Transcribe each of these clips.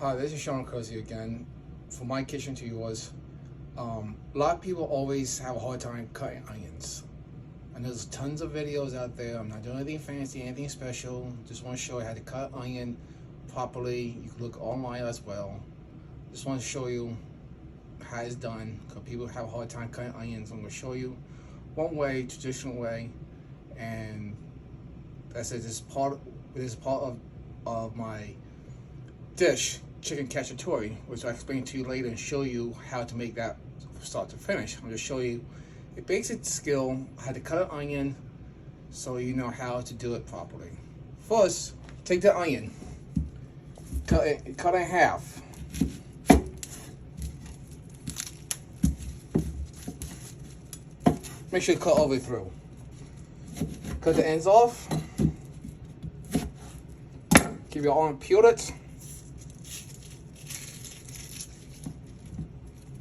Hi, this is Sean Kersey again. From my kitchen to yours. A lot of people always have a hard time cutting onions. And there's tons of videos out there. I'm not doing anything fancy, anything special. Just want to show you how to cut onion properly. You can look online as well. Just want to show you how it's done, because people have a hard time cutting onions. I'm going to show you one way, traditional way, and that's it. This is part of my dish, chicken cacciatore, which I'll explain to you later and show you how to make that from start to finish. I'm going to show you a basic skill, how to cut an onion, so you know how to do it properly. First, take the onion, cut it in half. Make sure you cut all the way through. Cut the ends off. Keep your arm peeled it.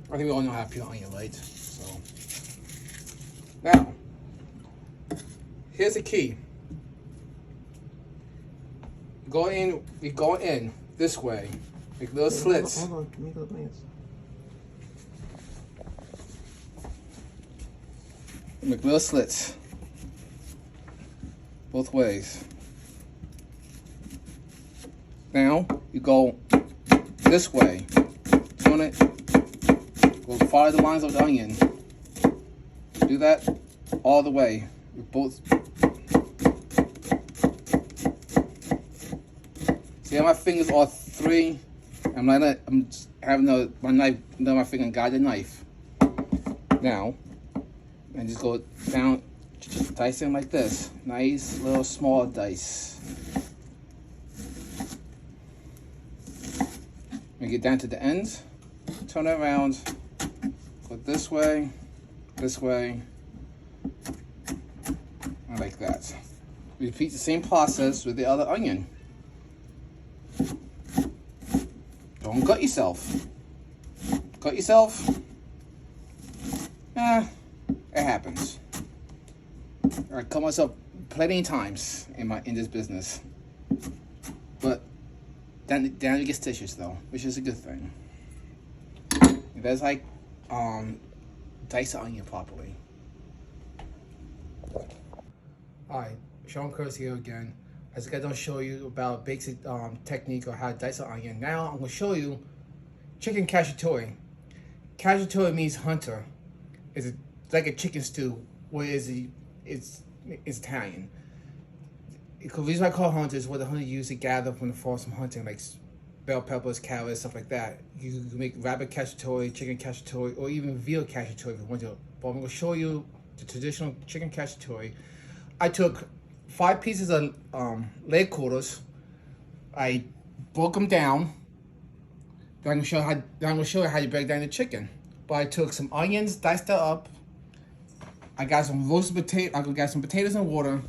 I think we all know how to peel onion, right? So now, here's the key. We go in this way, make little slits. Hold on, can you go please? Make little slits both ways. Now you go this way, turn it, go follow the lines of the onion. Do that all the way with both. See how my fingers are three? I'm having my knife, my finger guide the knife. Now, and just go down, just dice in like this. Nice little small dice. And get down to the ends, turn it around, go this way, and like that. Repeat the same process with the other onion. Don't cut yourself. Cut yourself? It happens. I cut myself plenty of times in this business, but then you get stitches though, which is a good thing. That's like dice the onion properly. Alright, Sean Kersey here again. As I got done show you about basic technique of how to dice an onion. Now I'm going to show you chicken cacciatore. Cacciatore means hunter. It's like a chicken stew, where it's Italian. The reason I call it hunter is what the hunter used to gather from the forest from hunting, like bell peppers, carrots, stuff like that. You can make rabbit cacciatore, chicken cacciatore, or even veal cacciatore if you want to. But I'm going to show you the traditional chicken cacciatore. I took 5 pieces of leg quarters. I broke them down. Then I'm going to show you how you break down the chicken. But I took some onions, diced that up. I got some roasted potato. I got some potatoes and water,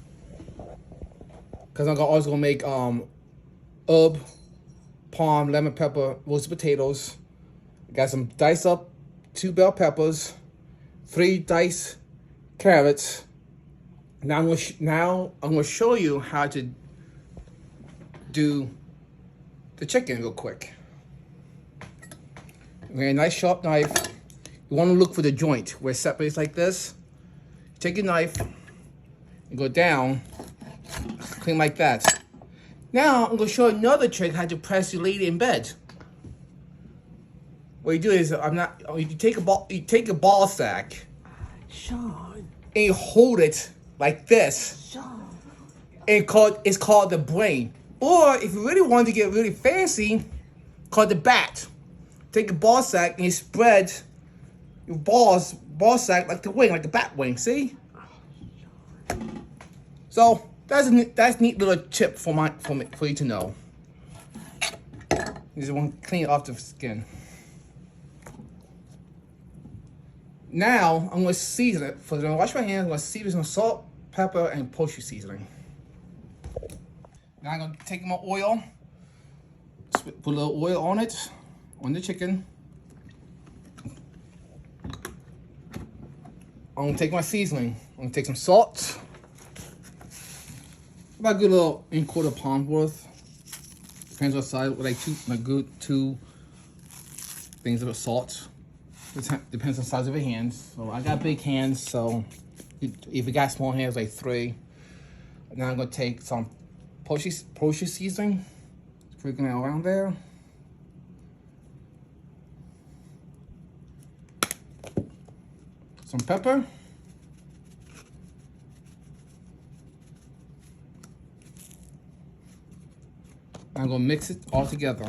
cause I'm also gonna make herb, palm, lemon pepper, roasted potatoes. I got some diced up 2 bell peppers, 3 diced carrots. Now I'm gonna show you how to do the chicken real quick. Okay, a nice sharp knife. You want to look for the joint where it separates like this. Take your knife and go down, clean like that. Now I'm gonna show another trick how to press your lady in bed. What you do is you take a ball sack, Sean, and you hold it like this. Sean. And it's called the brain. Or if you really want to get really fancy, called the bat. Take a ball sack and you spread your ball sack like the wing, like the bat wing. See? So that's a neat little tip for you to know. You just want to clean it off the skin. Now I'm going to season it. I'm going to wash my hands. I'm going to season some salt, pepper, and poultry seasoning. Now I'm going to take my oil, put a little oil on it, on the chicken. I'm gonna take my seasoning. I'm gonna take some salt, about a good little 1/4 pound worth. Depends on size, like a good two things of salt. Depends on the size of your hands. So I got big hands, so if you got small hands, like 3. Now I'm gonna take some poultry seasoning, sprinkling it around there. Some pepper. I'm gonna mix it all together.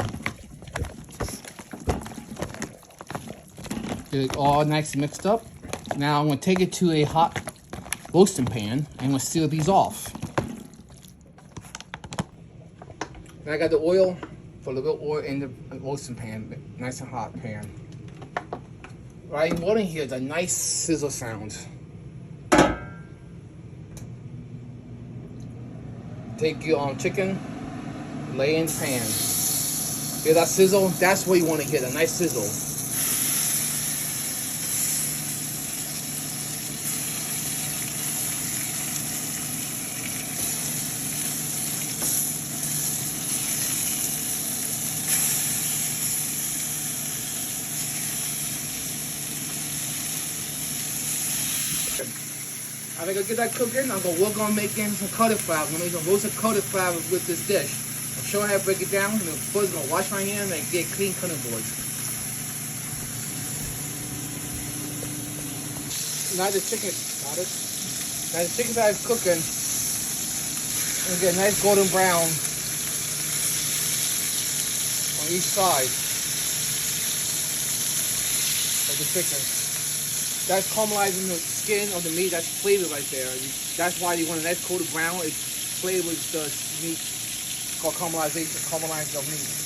Get it all nice and mixed up. Now I'm gonna take it to a hot roasting pan and I'm gonna seal these off. Now I got the oil, put a little bit of oil in the roasting pan, nice and hot pan. Right, you want to hear the nice sizzle sound. Take your chicken, lay in the pan. Hear that sizzle? That's what you want to hear, the nice sizzle. I'm gonna get that cooking. I'm gonna work on making some cauliflower. I'm gonna make some roasted cauliflower with this dish. I'm showing how to break it down. I'm first gonna wash my hands and get clean cutting boards. Now the chicken, got it. Now the chicken that is cooking, and get a nice golden brown on each side of the chicken. That's caramelizing the skin of the meat. That's flavor right there. That's why you want a nice golden brown. It flavors the meat. It's called caramelizing of meat.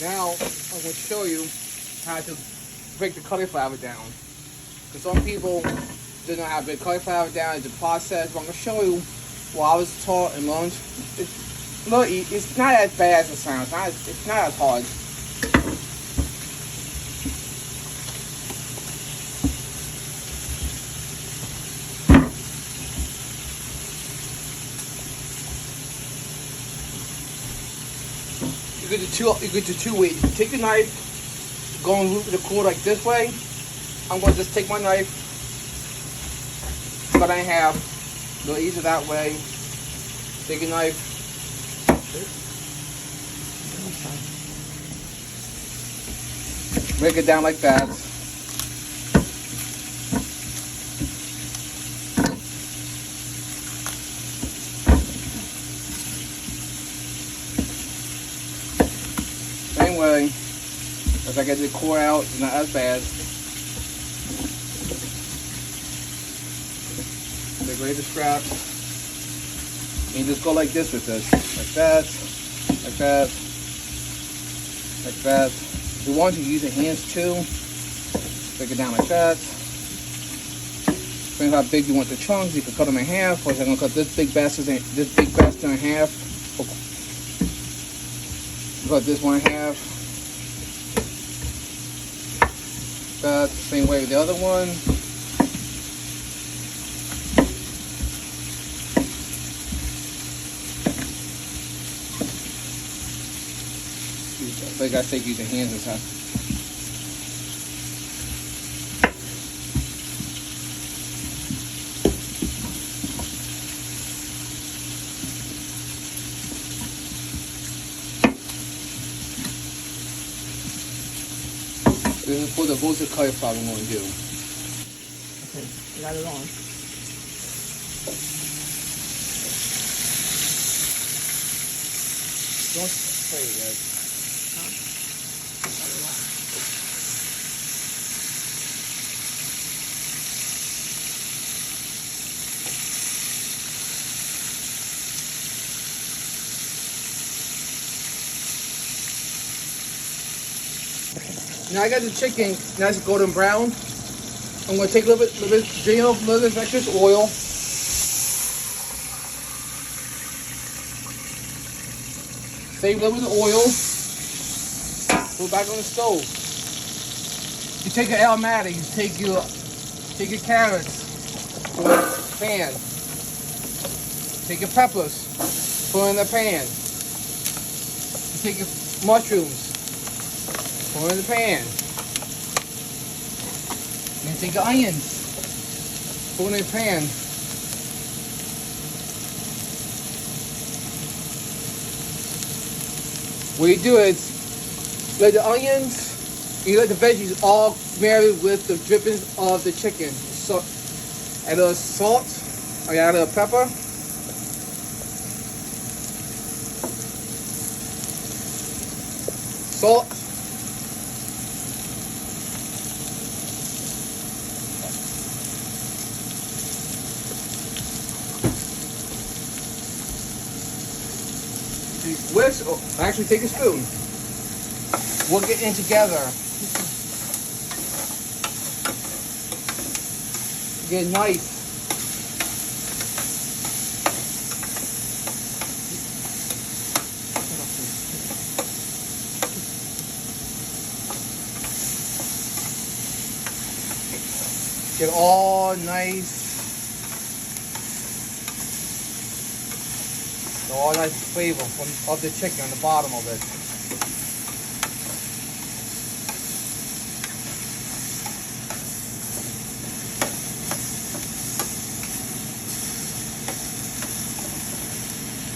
Now, I'm going to show you how to break the cauliflower down. Because some people do not have the cauliflower down in the process. But I'm going to show you what I was taught and learned. It's not as bad as it sounds. It's not as hard. You get the two ways. Take the knife, go and root the cord like this way. I'm going to just take my knife, cut it in half. A little easier that way. Take a knife. Break it down like that. Same way, if I get the core out, it's not as bad. Take away the scraps. And you just go like this with this. Like that, like that, like that. If you want to use your hands too, break it down like that. Depending how big you want the chunks, you can cut them in half. Or I'm gonna cut this big bastard in half. Cut this one in half. That same way with the other one. So you gotta take use your hands this time. This is for the roasted cauliflower I'm going to do. Okay, got it on. Don't spray it, guys. Got it on. Now I got the chicken nice golden brown. I'm gonna take a little bit, drain off a little bit of excess oil. Save a little bit of oil. Put it back on the stove. You take your aromatic. You take your carrots. Put it in the pan. Take your peppers. Put it in the pan. You take your mushrooms. Put it in the pan. Then take your onions. Put it in the pan. What you do is let the onions, you let the veggies all marry with the drippings of the chicken. So add a little salt, or add a little pepper. Salt. Whisk, or actually take a spoon. Work it in together. Get nice. Get all nice. All that flavor of the chicken on the bottom of it.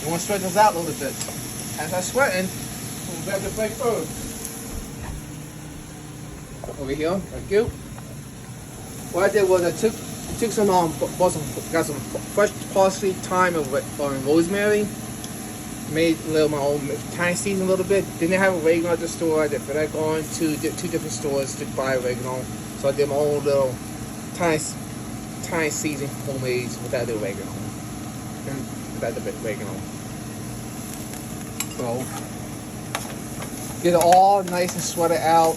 You want to spread this out a little bit. As I'm sweating, we'll grab the fresh herbs. Over here, thank you. What I did was I took some got some fresh parsley, thyme, and rosemary. Made a little my own tiny season a little bit. Didn't have oregano at the store. I did, but I go into two different stores to buy oregano. So I did my own little tiny season homemade without the oregano. Without the oregano. So get it all nice and sweated out.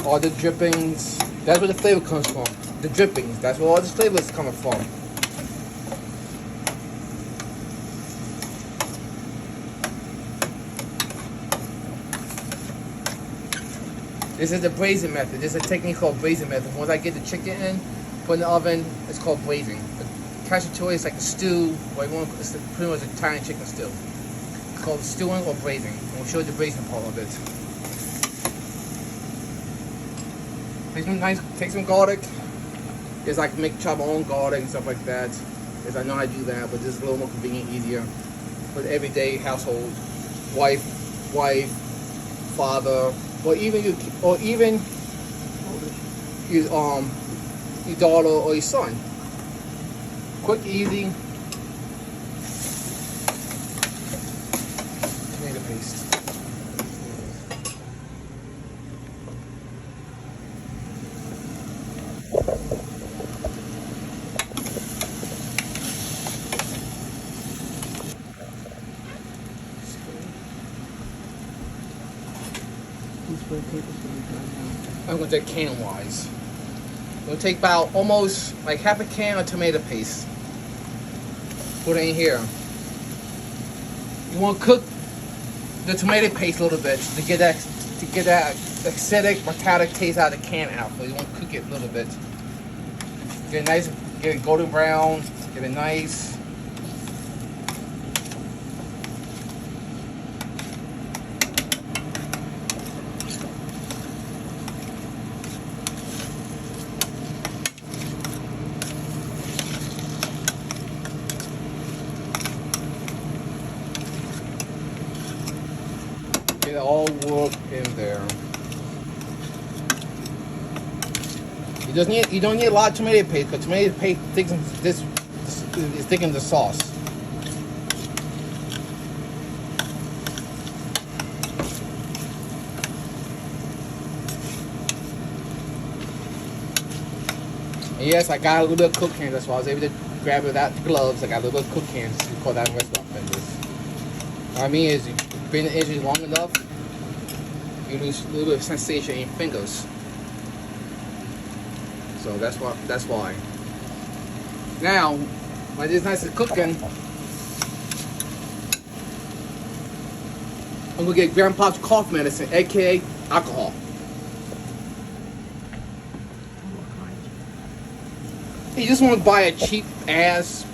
All the drippings. That's where the flavor comes from. The drippings. That's where all this flavor is coming from. This is the braising method. This is a technique called braising method. Once I get the chicken in, put in the oven, it's called braising. Cacciatore is like a stew, or it's pretty much a Italian chicken stew. It's called stewing or braising. And we'll show you the braising part of it. Take some garlic. It's like chop my own garlic and stuff like that. Because I know how to do that, but this is a little more convenient, easier for the everyday household, wife, father, or even your daughter or your son. Quick, easy. Tomato paste. I'm going to take can-wise. We'll take about almost like half a can of tomato paste. Put it in here. You want to cook the tomato paste a little bit to get that acidic, metallic taste out of the can out. So you want to cook it a little bit. Get it nice, get it golden brown, get it nice. Get it all worked in there. You don't need a lot of tomato paste because tomato paste thickens the sauce. And yes, I got a little bit of cook cans. That's why I was able to grab it without the gloves. I got a little bit of cook cans. We call that in restaurant vendors. What I mean is, bend the edges long enough, you lose a little bit of sensation in your fingers. So that's why. Now, when this nice is cooking, I'm gonna get Grandpa's cough medicine, aka alcohol. You just want to buy a cheap ass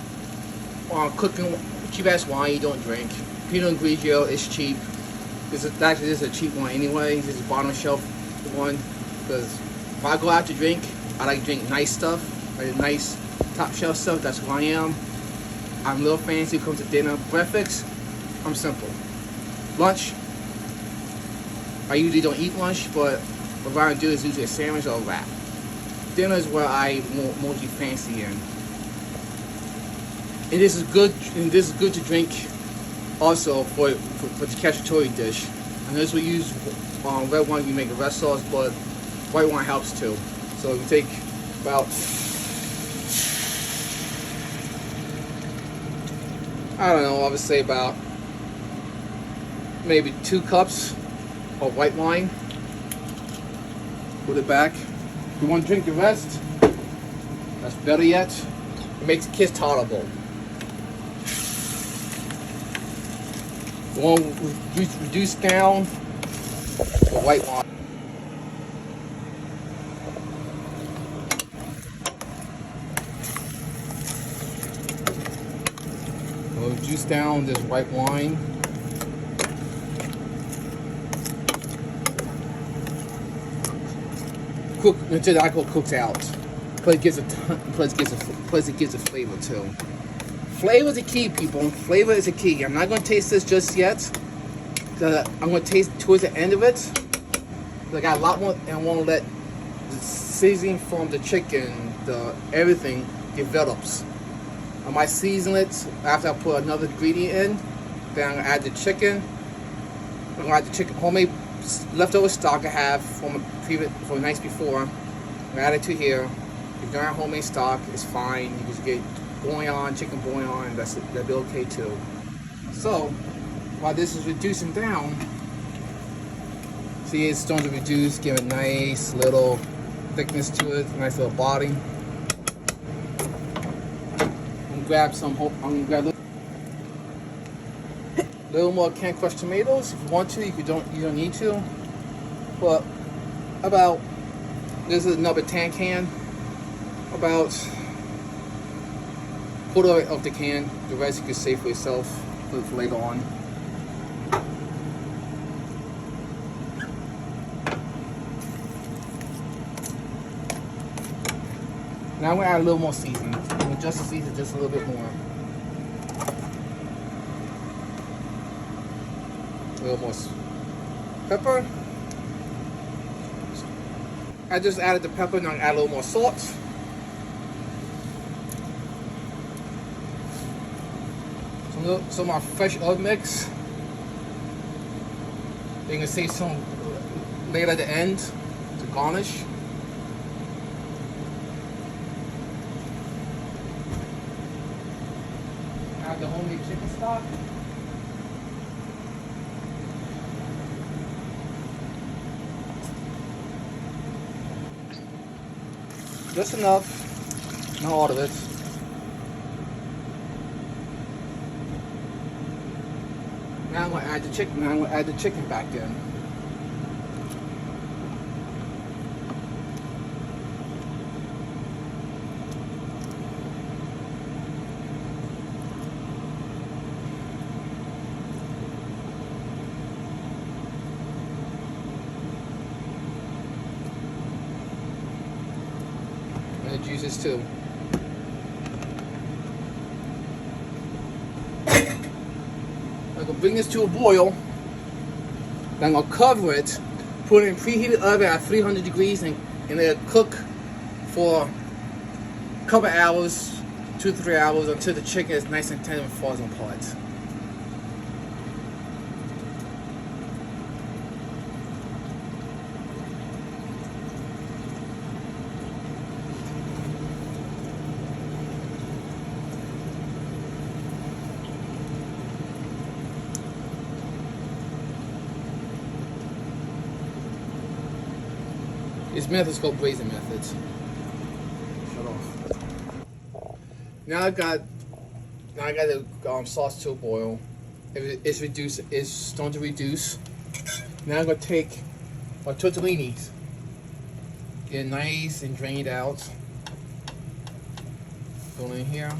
cheap ass wine you don't drink. Pinot Grigio is cheap. This is a cheap one anyway. This is a bottom shelf one, because if I go out to drink, I like to drink nice stuff, like nice top shelf stuff. That's who I am. I'm a little fancy when it comes to dinner. Breakfast, I'm simple. Lunch, I usually don't eat lunch, but what I do is usually a sandwich or a wrap. Dinner is where I mostly fancy in. And this is good. And this is good to drink also for the Cacciatore dish. And this we use red wine. We make a red sauce, but white wine helps too. So we take about, I don't know, I would say about maybe 2 cups of white wine. Put it back. If you want to drink the rest, that's better yet. It makes the kids tolerable. You want to reduce down the white wine. We'll reduce down this white wine. Cook until the alcohol cooks out. Plus it gives a flavor too. Flavor is a key, people. Flavor is a key. I'm not going to taste this just yet. I'm going to taste towards the end of it. I got a lot more, and I want to let the seasoning from the chicken, everything develops. I might season it after I put another ingredient in. Then I'm going to add the chicken. I'm going to add the chicken, homemade leftover stock I have from the nights before. I'm going to add it to here. If you don't have homemade stock, it's fine. You just get bouillon, chicken bouillon, that'll be okay too. So, while this is reducing down, see it's starting to reduce, give a nice little thickness to it, nice little body. I'm gonna grab a little more canned crushed tomatoes. If you want to, you don't need to. But this is another tan can. About quarter of the can. The rest you can save for yourself for later on. Now I'm gonna add a little more seasoning. I'm gonna adjust the seasoning just a little bit more. A little more pepper. I just added the pepper, now I'm gonna add a little more salt. Some of my fresh herb mix. You can save some later at the end to garnish. Add the homemade chicken stock. Just enough, not all of it. Now I'm going to add the chicken. Now I'm going to add the chicken back in. And the juices too. I'm gonna bring this to a boil. Then I'm gonna cover it, put it in preheated oven at 300 degrees, and it'll cook for a couple hours, 2 to 3 hours, until the chicken is nice and tender and falls apart. His method's called braising methods. Shut off. Now I got the sauce to a boil. It's reduced. It's starting to reduce. Now I'm gonna take my tortellinis, get it nice and drain it out. Go in here.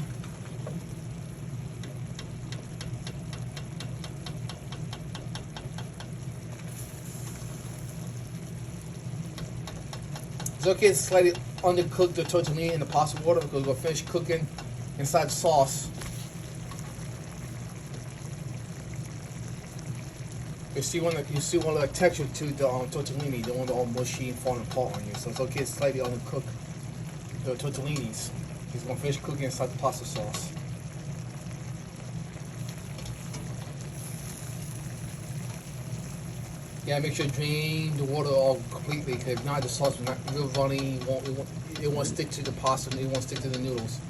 It's okay to slightly undercook the tortellini in the pasta water because we'll finish cooking inside the sauce. You see one of the texture to the tortellini, the one all mushy and falling apart on you. So it's okay to slightly undercook the tortellinis. He's gonna finish cooking inside the pasta sauce. Yeah, make sure you drain the water all completely, because if not, the sauce will not real runny. It won't stick to the pasta, and it won't stick to the noodles.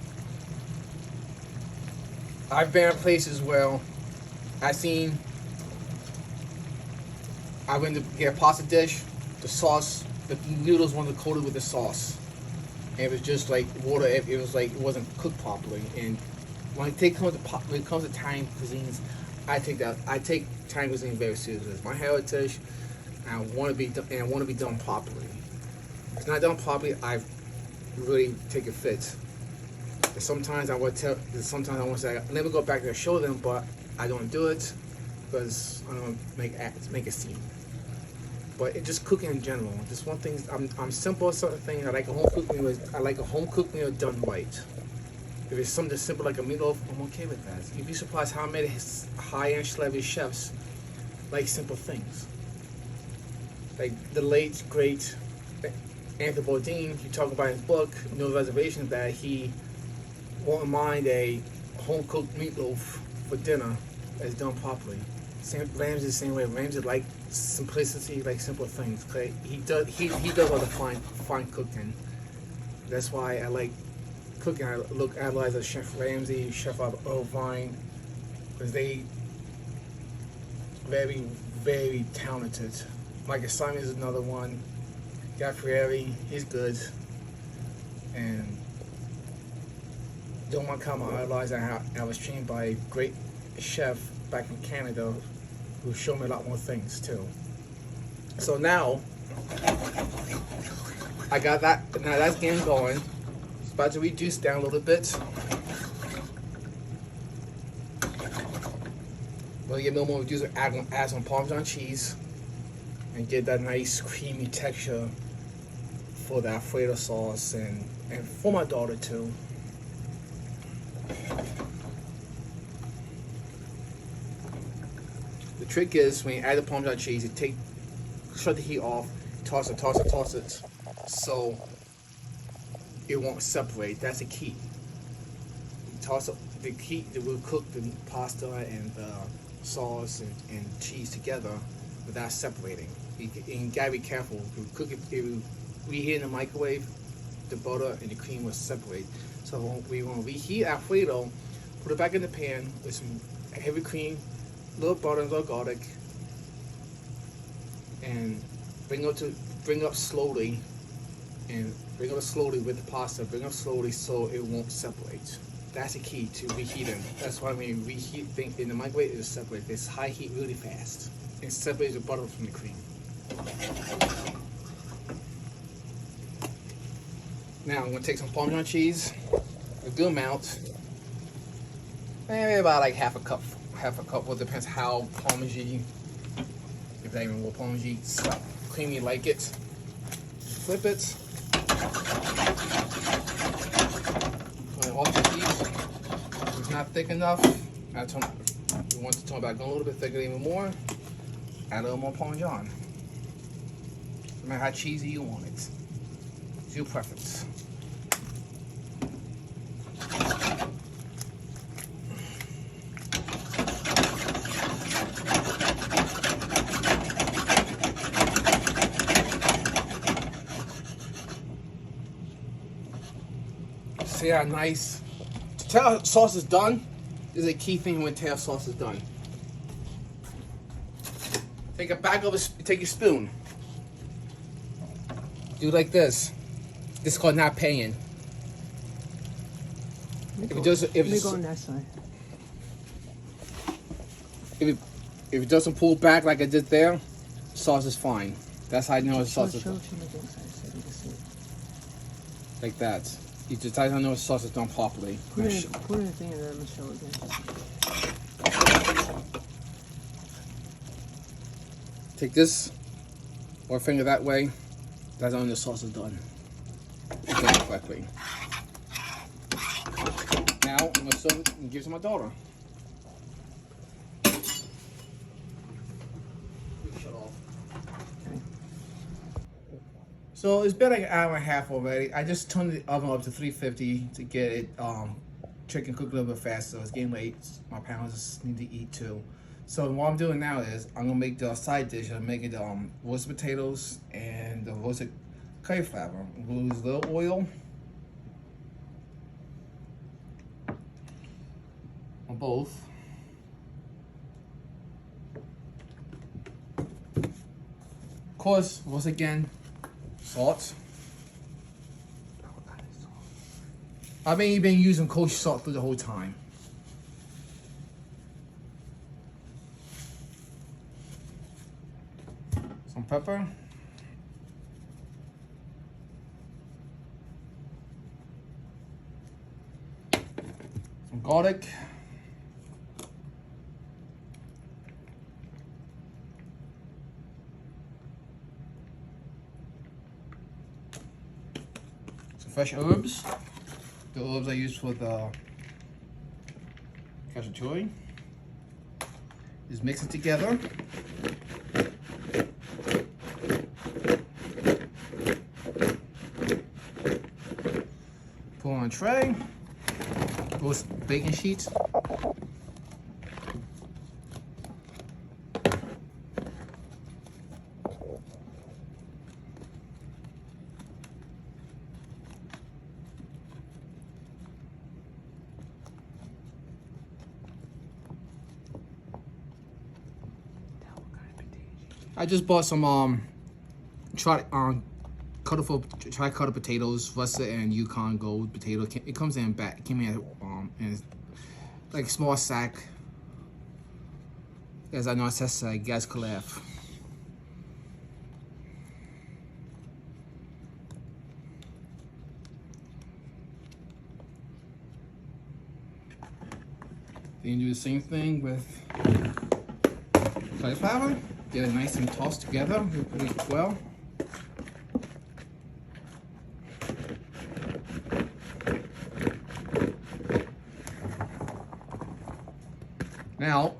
I've been in places where I went to get a pasta dish, the sauce, the noodles weren't coated with the sauce. And it was just like water, it was like it wasn't cooked properly. And when it comes to Italian cuisines, I take Italian cuisine very seriously. It's my heritage, and I want to be done properly. If it's not done properly, I really take a fit. And sometimes I want to say I never go back there and show them, but I don't do it because I don't make a scene. But it just cooking in general. Just one thing, I'm simple at certain things. I like a home cooked meal done right. If it's something simple like a meatloaf, I'm okay with that. You'd be surprised how many high-end celebrity chefs like simple things. Like the late, great Anthony Bourdain, he talked about in his book, No Reservations, that he won't mind a home-cooked meatloaf for dinner that's done properly. Ramsay the same way. Ramsay like simplicity, like simple things. Okay? He does all the fine cooking. That's why I like cooking. I analyze a Chef Ramsay, Chef Irvine, because they very, very talented. Mike Simon is another one. Guy Fieri, he's good. And don't want to come. I realized I was trained by a great chef back in Canada who showed me a lot more things too. So now I got that. Now that's getting going. It's about to reduce down a little bit. We'll get a little more reduced. Add some Parmesan cheese and get that nice creamy texture for the Alfredo sauce and for my daughter too. The trick is when you add the Parmesan cheese, you shut the heat off, toss it, so it won't separate. That's the key. You toss up the heat that will cook the pasta and the sauce and cheese together without separating. You gotta be careful. If you cook it, if you reheat in the microwave, the butter and the cream will separate. So when we reheat Alfredo, put it back in the pan with some heavy cream, little butter and little garlic, and bring up slowly with the pasta. Bring up slowly so it won't separate. That's the key to reheating. That's why when you reheat things in the microwave, it'll separate. It's high heat really fast. It separates the butter from the cream. Now I'm gonna take some Parmesan cheese, a good amount, maybe about like half a cup. Well, it depends how Parmesan, if that even will Parmesan creamy you like it. Flip it. Off the heat. If it's not thick enough, you want to turn it back on a little bit thicker, even more. Add a little more Parmesan. No matter how cheesy you want it. It's your preference. See how nice. To tell sauce is done is a key thing when tell sauce is done. Take your spoon. do like this. This is called not paying. If it doesn't, Let me go on that side. if it doesn't pull back like it did there, sauce is fine. That's how I know the sauce is Show done. the inside so you can see. Like that. You just how I know the sauce is done properly. Put in the thing and let me show again. Take this or finger that way. That's how I know the sauce is done. Done it correctly. Now I'm gonna serve it and give it to my daughter. Shut off. So it's been like an hour and a half already. I just turned the oven up to 350 to get it chicken cooked a little bit faster. It's getting late. My parents need to eat too. So what I'm doing now is I'm gonna make the side dish. I'm making the roasted potatoes and the roasted cauliflower. I'm gonna use a little oil on both. Of course, once again, salt. I've been using kosher salt through the whole time. Some pepper. Some garlic. Some fresh herbs. The herbs I use for the cacciatore. Just mix it together. Put on a tray. Roast bacon sheets. I just bought some tri-cutter potatoes, russet and Yukon Gold potato. It comes in back. It came in in like a small sack. As I know, it says you guys could laugh. Then you do the same thing with cauliflower. Get it nice and tossed together really well. Now,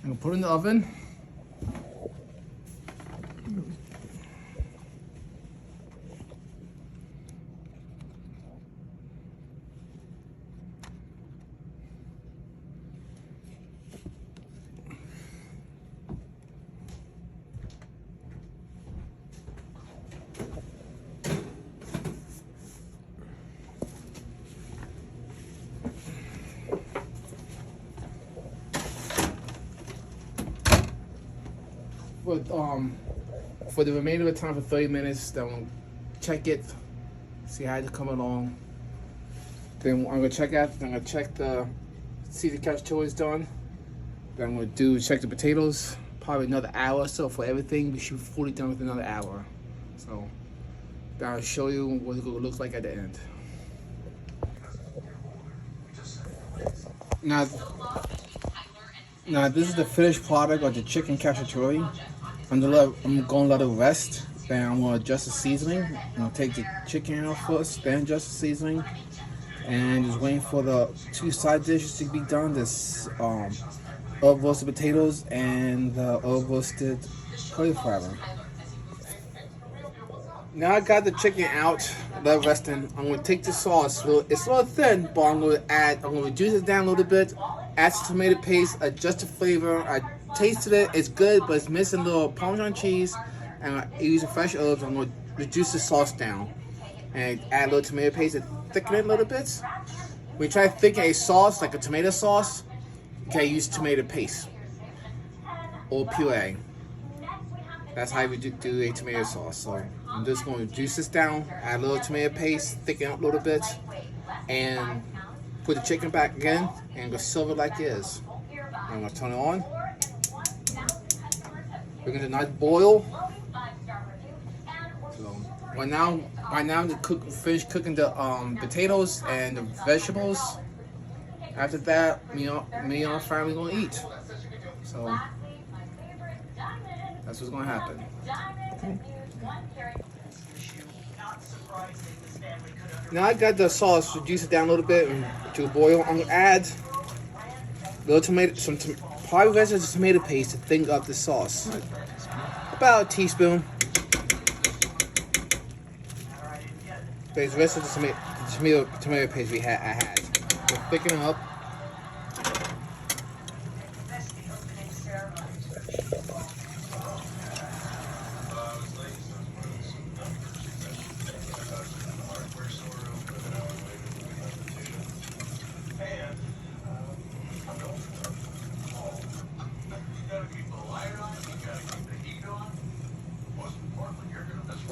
I'm gonna put it in the oven. For the remainder of the time for 30 minutes, then we'll check it, see how it's coming along. Then I'm gonna check see if the cacciatore is done. Then I'm gonna check the potatoes, probably another hour. So for everything, we should be fully done with another hour. So then I'll show you what it looks like at the end. Now this is the finished product of the chicken cacciatore. I'm gonna let it rest. Then I'm gonna adjust the seasoning. I'm gonna take the chicken out first, then adjust the seasoning, and just waiting for the two side dishes to be done. This herb roasted potatoes and the herb roasted cauliflower. Now I got the chicken out, let it resting. I'm gonna take the sauce. It's a little thin, but I'm gonna reduce it down a little bit. Add some tomato paste, adjust the flavor. I tasted it. It's good, but it's missing a little Parmesan cheese. And I using fresh herbs. I'm going to reduce the sauce down and add a little tomato paste to thicken it a little bit. When you try to thicken a sauce like a tomato sauce, you can use tomato paste or puree. That's how you do a tomato sauce. So I'm just going to reduce this down, add a little tomato paste, thicken up a little bit, and put the chicken back again, and go serve it like it is. I'm going to turn it on. We're going to nice boil. So right now finish cooking the potatoes and the vegetables. After that, me and our family gonna eat. So that's what's gonna happen. Now I got the sauce, reduce it down a little bit to boil. I'm gonna add a little tomato, probably the rest of the tomato paste to thicken up the sauce. About a teaspoon. The rest of the tomato paste I had. So thicken it up.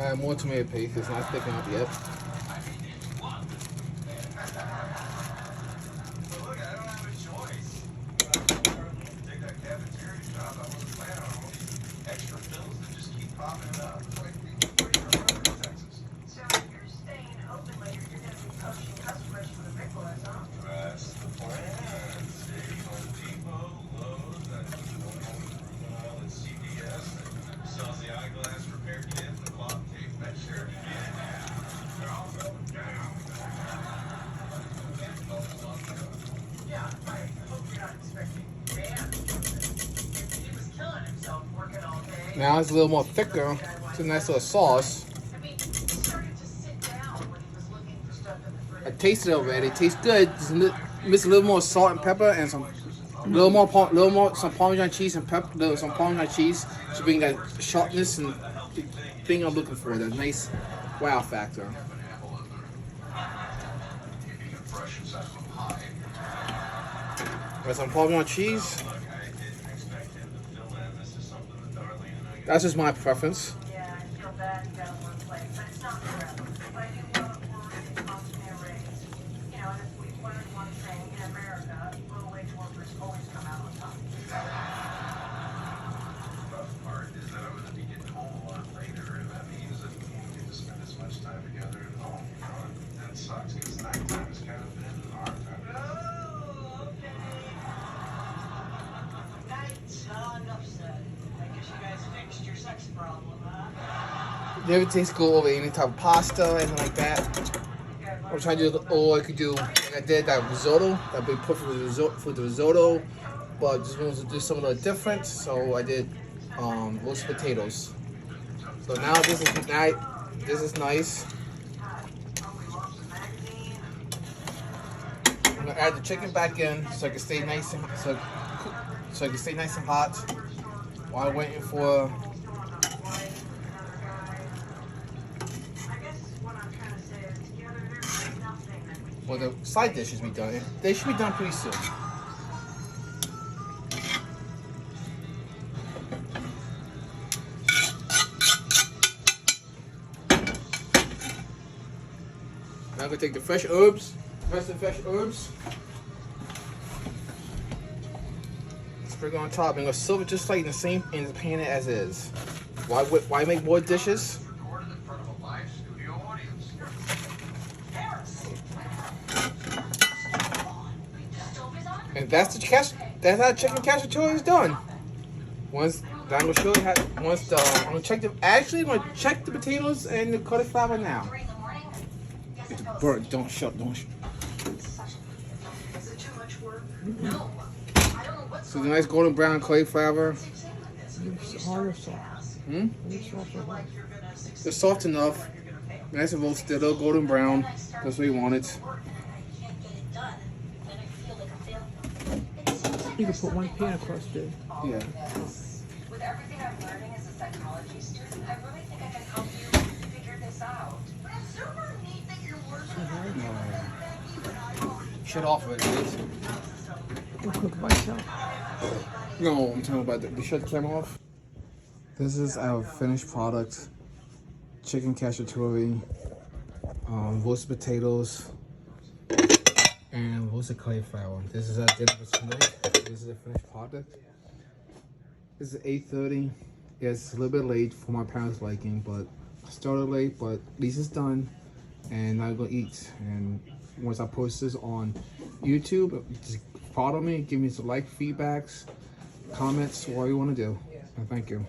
Add more tomato paste. It's not thickening up yet. Now it's a little more thicker. It's a nice little sauce. I tasted it already. It tastes good. Just miss a little more salt and pepper and some Parmesan cheese and pepper, some Parmesan cheese to bring that sharpness and thing I'm looking for. That nice wow factor. Got some Parmesan cheese. That's just my preference. Yeah, I feel bad you got to work late, but it's not forever. But I do want to work constantly raise. You know, and if we learn one thing in America, low-wage workers always come out on top. The rough part is that I'm going to be getting home a lot later, and that means that we won't get to spend as much time together at home. You know, and that sucks because nighttime has kind of been our time. Oh, okay. Nights, enough said. I guess you guys fixed your sex problem, huh? You ever taste good over any type of pasta, anything like that? I'm trying to do, or I could do, like I did that risotto, that we put for the risotto, but just wanted to do something a little different, so I did roast potatoes. So now this is nice. I'm gonna add the chicken back in so I can stay nice and so I can stay nice and hot while I'm waiting for. Well, the side dishes be done. They should be done pretty soon. Now I'm gonna take the fresh herbs, rest of the fresh herbs, sprinkle on top. I'm gonna serve it just like in the pan as is. Why make more dishes? And that's how chicken cacciatore is done. I'm gonna show you how. I'm gonna check I'm gonna check the potatoes and the cauliflower now. It's burnt. Don't shut. Is it too much work? No. So the nice golden brown cauliflower. Hard or soft? They're soft enough. Nice and roasted. They're golden brown. That's what you want it. I can't get it done, then I feel like a failure. You could put one pan across there. Yeah. With everything I'm learning as a psychology student, I really think I can help you figure this out. But it's super neat that you're working on it. Shut off of it, please. I'll cook myself. No, I'm talking about the shut the camera off. This is our finished product. Chicken cacciatore, roasted potatoes, and roasted cauliflower. This is our dinner for tonight. This is the finished product. This is 8:30. It's a little bit late for my parents' liking, but I started late, but at least it's done. And I'm gonna eat. And once I post this on YouTube, just follow me, give me some feedbacks, comments, whatever you want to do. And thank you.